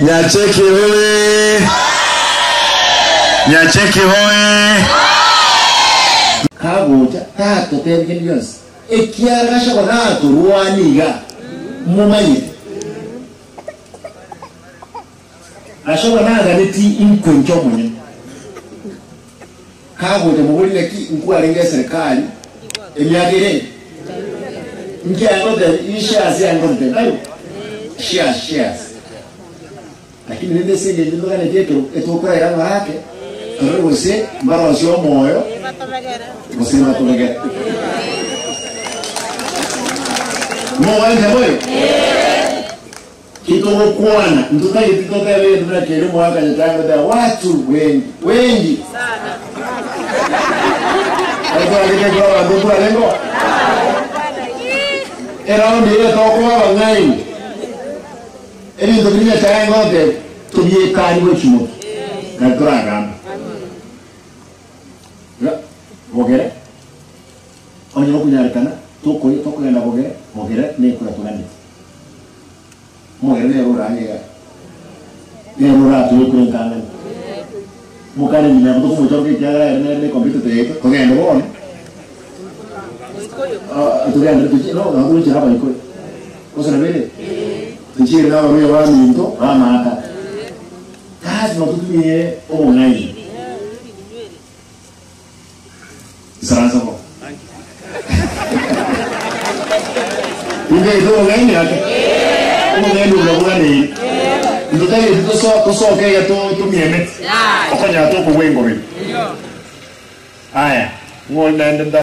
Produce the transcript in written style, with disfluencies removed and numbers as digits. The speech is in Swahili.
Nyacheki hoye. Nyacheki hoye. Kabuja tato tebye yose. Ekiagasha banato ruaniga mumayi. Ashobora naga neti inkwenjo munye. Kabuja mubulile ki nkuaringa serikali emyagire. Ngiango de ishazi yango de nayo. Shares. Lakini nende senge ndio kana jeto etokora ira marake. Tore você marosio moyo. Você não vai tomar. Não vai moyo. Kito kuana nduka yitiko tawe ndio kile mwaka nitanga da watu wengi sana. Hapo alike kwa ndugu alengo. Era ndio toko wangai. Ele ndio kinya cha ngote tubie kani wechimo. Na turaga. Bogere. Onyo kunyarikana toko yenda bogere ne kula tulani. Mogere ne ruranga. Ne rura tu kunkana. Mukane ni mbo ko mucho ke kya ne computer te ko ngendo bon. Tu ngendo tu no na ku chira ba ko. Ko sana vele. Nchini na roho wa minto mata. Kazi matutumie online. Saranza ko. Ndio ndio ngani yake. Ngendo la bwana. Ndio tayari to ke ya to mieme. Okanya to ko wengo. Aya. Ngona